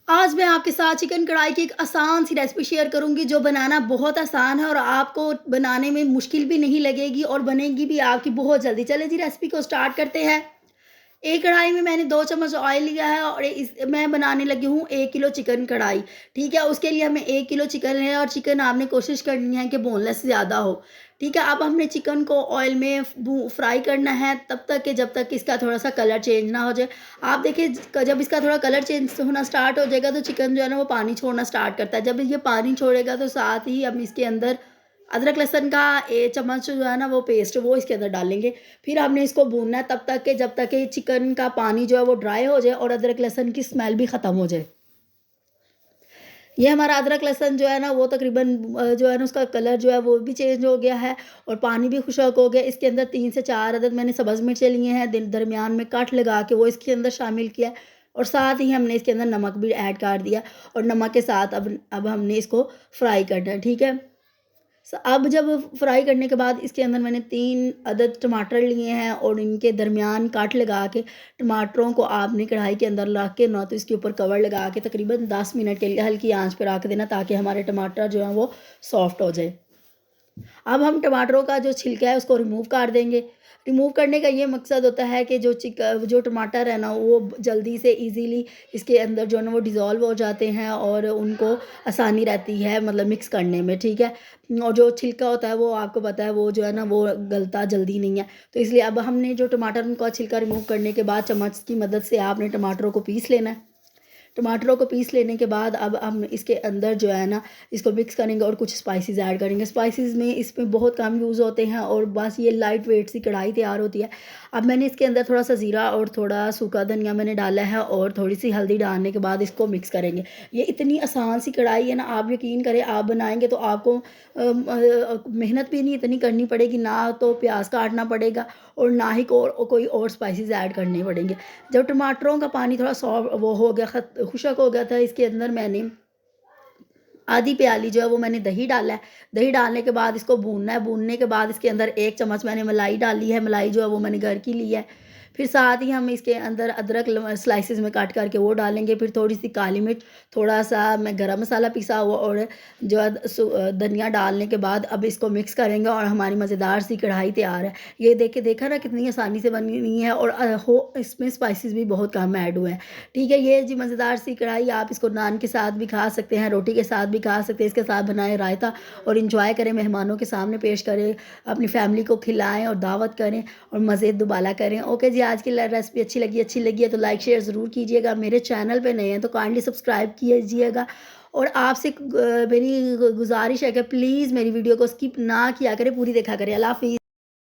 आज मैं आपके साथ चिकन कढ़ाई की एक आसान सी रेसिपी शेयर करूँगी जो बनाना बहुत आसान है और आपको बनाने में मुश्किल भी नहीं लगेगी और बनेगी भी आपकी बहुत जल्दी। चलिए जी रेसिपी को स्टार्ट करते हैं। एक कढ़ाई में मैंने 2 चम्मच ऑयल लिया है और इस मैं बनाने लगी हूँ 1 किलो चिकन कढ़ाई, ठीक है? उसके लिए हमें 1 किलो चिकन है और चिकन आपने कोशिश करनी है कि बोनलेस ज़्यादा हो, ठीक है? अब हमने चिकन को ऑयल में फ्राई करना है तब तक कि जब तक इसका थोड़ा-सा कलर चेंज ना हो जाए। आप देखिए जब इसका थोड़ा कलर चेंज होना स्टार्ट हो जाएगा तो चिकन जो है ना वो पानी छोड़ना स्टार्ट करता है। जब ये पानी छोड़ेगा तो साथ ही हम इसके अंदर अदरक लहसुन का 1 चम्मच जो है ना वो पेस्ट वो इसके अंदर डालेंगे। फिर हमने इसको भूनना है तब तक के जब तक कि चिकन का पानी जो है वो ड्राई हो जाए और अदरक लहसुन की स्मेल भी ख़त्म हो जाए। ये हमारा अदरक लहसुन जो है ना वो तकरीबन जो है ना उसका कलर जो है वो भी चेंज हो गया है और पानी भी खुशक हो गया। इसके अंदर 3 से 4 अदद मैंने सब्ज़ मिर्चें लिए हैं, दरमियान में कट लगा के वो इसके अंदर शामिल किया है और साथ ही हमने इसके अंदर नमक भी ऐड कर दिया और नमक के साथ अब हमने इसको फ्राई करना है, ठीक है? अब जब फ्राई करने के बाद इसके अंदर मैंने 3 अदद टमाटर लिए हैं और इनके दरमियान काट लगा के टमाटरों को आपने कढ़ाई के अंदर ला के ना तो इसके ऊपर कवर लगा के तकरीबन 10 मिनट के लिए हल्की आंच पे रख देना ताकि हमारे टमाटर जो हैं वो सॉफ्ट हो जाए। अब हम टमाटरों का जो छिलका है उसको रिमूव कर देंगे। रिमूव करने का ये मकसद होता है कि जो टमाटर है ना वो जल्दी से ईज़िली इसके अंदर जो है ना वो डिज़ॉल्व हो जाते हैं और उनको आसानी रहती है मतलब मिक्स करने में, ठीक है? और जो छिलका होता है वो आपको पता है वो जो है ना वो गलता जल्दी नहीं है। तो इसलिए अब हमने जो टमाटर उनका छिलका रिमूव करने के बाद चम्मच की मदद से आपने टमाटरों को पीस लेना है। टमाटरों को पीस लेने के बाद अब हम इसके अंदर जो है ना इसको मिक्स करेंगे और कुछ स्पाइसेस ऐड करेंगे। स्पाइसेस में इसमें बहुत कम यूज़ होते हैं और बस ये लाइट वेट सी कढ़ाई तैयार होती है। अब मैंने इसके अंदर थोड़ा सा ज़ीरा और थोड़ा सूखा धनिया मैंने डाला है और थोड़ी सी हल्दी डालने के बाद इसको मिक्स करेंगे। ये इतनी आसान सी कढ़ाई है ना, आप यकीन करें आप बनाएंगे तो आपको मेहनत भी नहीं इतनी करनी पड़ेगी, ना तो प्याज काटना पड़ेगा और ना ही कोई और स्पाइसेस ऐड करने पड़ेंगे। जब टमाटरों का पानी थोड़ा सॉफ्ट वो हो गया खुशक हो गया था इसके अंदर मैंने आधी प्याली जो है वो मैंने दही डाला है। दही डालने के बाद इसको भूनना है, भूनने के बाद इसके अंदर 1 चम्मच मैंने मलाई डाली है, मलाई जो है वो मैंने घर की ली है। फिर साथ ही हम इसके अंदर अदरक स्लाइसेस में काट करके वो डालेंगे, फिर थोड़ी-सी काली मिर्च, थोड़ा-सा मैं गरम मसाला पिसा हुआ और जो है धनिया डालने के बाद अब इसको मिक्स करेंगे और हमारी मज़ेदार सी कढ़ाई तैयार है। ये देखा ना कितनी आसानी से बनी है और इसमें स्पाइसेस भी बहुत कम ऐड हुए हैं। ठीक है, ये जी मज़ेदार सी कढ़ाई आप इसको नान के साथ भी खा सकते हैं, रोटी के साथ भी खा सकते हैं। इसके साथ बनाएँ रायता और एन्जॉय करें, मेहमानों के सामने पेश करें, अपनी फैमिली को खिलाएँ और दावत करें और मज़े दुबाला करें। ओके जी, आज की रेसिपी अच्छी लगी है तो लाइक शेयर ज़रूर कीजिएगा। मेरे चैनल पे नए हैं तो काइंडली सब्सक्राइब कीजिएगा और आपसे मेरी गुज़ारिश है कि प्लीज़ मेरी वीडियो को स्किप ना किया करें, पूरी देखा करें। अल्लाह हाफ़िज़।